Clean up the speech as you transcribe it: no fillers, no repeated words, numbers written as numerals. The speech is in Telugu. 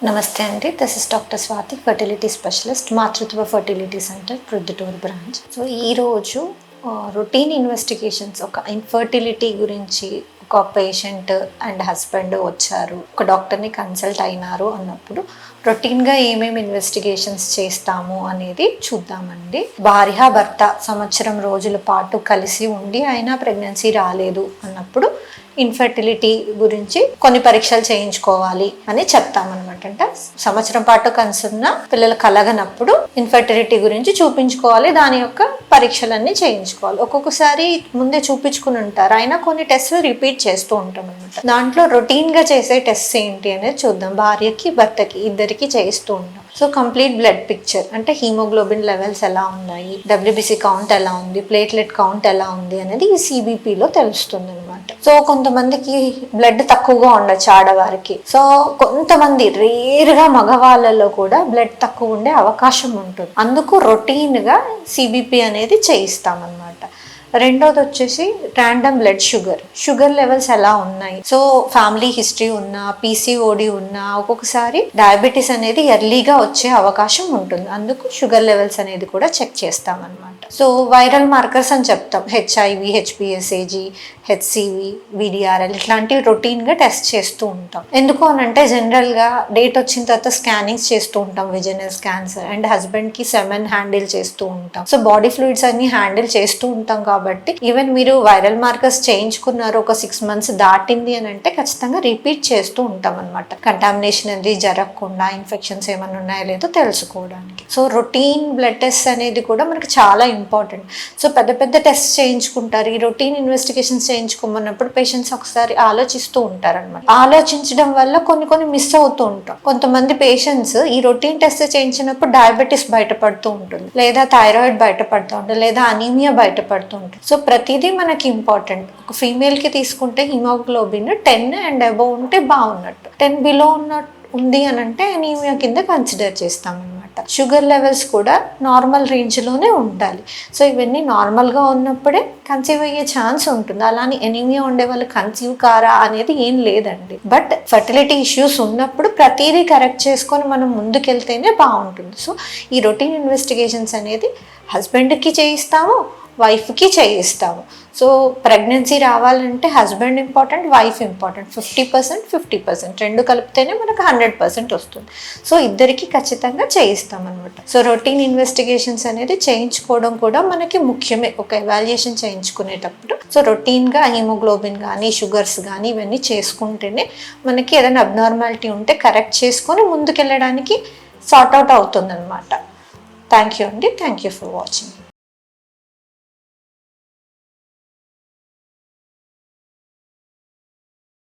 నమస్తే అండి, this is doctor Swathi, fertility specialist, Matrutva fertility centre Proddatur branch. So ఈరోజు రొటీన్ ఇన్వెస్టిగేషన్స్, ఒక ఇన్ఫర్టిలిటీ గురించి ఒక పేషెంట్ అండ్ హస్బెండ్ వచ్చారు, ఒక డాక్టర్ని కన్సల్ట్ అయినారు అన్నప్పుడు రొటీన్గా ఏమేమి ఇన్వెస్టిగేషన్స్ చేస్తాము అనేది చూద్దామండి. భార్య భర్త సంవత్సరం రోజుల పాటు కలిసి ఉండి అయినా ప్రెగ్నెన్సీ రాలేదు అన్నప్పుడు ఇన్ఫర్టిలిటీ గురించి కొన్ని పరీక్షలు చేయించుకోవాలి అని చెప్తామన్నమాట. అంటే సంవత్సరం పాటు కన్సున్న పిల్లలు కలగనప్పుడు ఇన్ఫర్టిలిటీ గురించి చూపించుకోవాలి, దాని యొక్క పరీక్షలన్నీ చేయించుకోవాలి. ఒక్కొక్కసారి ముందే చూపించుకుని ఉంటారు, అయినా కొన్ని టెస్ట్లు రిపీట్ చేస్తూ ఉంటాం అనమాట. దాంట్లో రొటీన్గా చేసే టెస్ట్ ఏంటి అనేది చూద్దాం. భార్యకి భర్తకి ఇద్దరికి చేయిస్తూ ఉంటాం. సో కంప్లీట్ బ్లడ్ పిక్చర్ అంటే హీమోగ్లోబిన్ లెవెల్స్ ఎలా ఉన్నాయి, డబ్ల్యూబీసీ కౌంట్ ఎలా ఉంది, ప్లేట్లెట్ కౌంట్ ఎలా ఉంది అనేది ఈ సిబిపిలో తెలుస్తుంది అనమాట. సో కొంతమందికి బ్లడ్ తక్కువగా ఉండొచ్చు ఆడవారికి, సో కొంతమంది రేర్గా మగవాళ్ళలో కూడా బ్లడ్ తక్కువ ఉండే అవకాశం ఉంటుంది. అందుకు రొటీన్గా సిబిపి అనేది చేయిస్తామన్నమాట. రెండోది వచ్చేసి ర్యాండమ్ బ్లడ్ షుగర్ లెవెల్స్ ఎలా ఉన్నాయి. సో ఫ్యామిలీ హిస్టరీ ఉన్నా, పీసీఓడి ఉన్నా, ఒక్కొక్కసారి డయాబెటీస్ అనేది ఎర్లీగా వచ్చే అవకాశం ఉంటుంది. అందుకు షుగర్ లెవెల్స్ అనేది కూడా చెక్ చేస్తామన్నమాట. సో వైరల్ మార్కర్స్ అని చెప్తాం, హెచ్ఐవి, హెచ్పిఎస్ఏజీ, హెచ్సివి, విడిఆర్ఎల్ ఇట్లాంటివి రొటీన్గా టెస్ట్ చేస్తూ ఉంటాం. ఎందుకు అనంటే జనరల్గా డేట్ వచ్చిన తర్వాత స్కానింగ్స్ చేస్తూ ఉంటాం, విజనల్ స్కాన్స్, అండ్ హస్బెండ్కి సెమెన్ హ్యాండిల్ చేస్తూ ఉంటాం. సో బాడీ ఫ్లూయిడ్స్ అన్ని హ్యాండిల్ చేస్తూ ఉంటాం కాబట్టి ఈవెన్ మీరు వైరల్ మార్కర్స్ చేయించుకున్నారు, ఒక 6 months దాటింది అని అంటే ఖచ్చితంగా రిపీట్ చేస్తూ ఉంటాం అనమాట. కంటామినేషన్ అనేది జరగకుండా, ఇన్ఫెక్షన్స్ ఏమైనా ఉన్నాయో లేదో తెలుసుకోవడానికి. సో రొటీన్ బ్లడ్ టెస్ట్ అనేది కూడా మనకి చాలా ఇంపార్టెంట్. సో పెద్ద పెద్ద టెస్ట్ చేయించుకుంటారు. ఈ రొటీన్ ఇన్వెస్టిగేషన్స్ చేయించుకోమన్నప్పుడు పేషెంట్స్ ఒకసారి ఆలోచిస్తూ ఉంటారు అనమాట. ఆలోచించడం వల్ల కొన్ని మిస్ అవుతూ ఉంటాం. కొంతమంది పేషెంట్స్ ఈ రొటీన్ టెస్ట్ చేయించినప్పుడు డయాబెటీస్ బయటపడుతూ ఉంటుంది, లేదా థైరాయిడ్ బయటపడుతూ ఉంటుంది, లేదా అనీమియా బయటపడుతూ ఉంటుంది. సో ప్రతిదీ మనకి ఇంపార్టెంట్. ఒక ఫీమేల్కి తీసుకుంటే హిమోగ్లోబిన్ 10 and above ఉంటే బాగున్నట్టు, 10 below ఉంది అని అంటే అనీమియా కింద కన్సిడర్ చేస్తామన్నమాట. షుగర్ లెవెల్స్ కూడా నార్మల్ రేంజ్లోనే ఉండాలి. సో ఇవన్నీ నార్మల్గా ఉన్నప్పుడే కన్సీవ్ అయ్యే ఛాన్స్ ఉంటుంది. అలానే ఎనీమియా ఉండే వాళ్ళు కన్సీవ్ కారా అనేది ఏం లేదండి. బట్ ఫర్టిలిటీ ఇష్యూస్ ఉన్నప్పుడు ప్రతిదీ కరెక్ట్ చేసుకొని మనం ముందుకెళ్తేనే బాగుంటుంది. సో ఈ రొటీన్ ఇన్వెస్టిగేషన్స్ అనేది హస్బెండ్కి చేయిస్తాము, వైఫ్కి చేయిస్తాము. సో ప్రెగ్నెన్సీ రావాలంటే హస్బెండ్ ఇంపార్టెంట్, వైఫ్ ఇంపార్టెంట్. 50% రెండు కలిపితేనే మనకు 100% వస్తుంది. సో ఇద్దరికి ఖచ్చితంగా చేయిస్తామన్నమాట. సో రొటీన్ ఇన్వెస్టిగేషన్స్ అనేది చేయించుకోవడం కూడా మనకి ముఖ్యమే ఒక ఎవాల్యుయేషన్ చేయించుకునేటప్పుడు. సో రొటీన్గా హీమోగ్లోబిన్ కానీ, షుగర్స్ కానీ ఇవన్నీ చేసుకుంటేనే మనకి ఏదైనా అబ్నార్మాలిటీ ఉంటే కరెక్ట్ చేసుకొని ముందుకెళ్ళడానికి సార్ట్అవుట్ అవుతుంది అనమాట. థ్యాంక్ యూ అండి, థ్యాంక్ యూ ఫర్ వాచింగ్.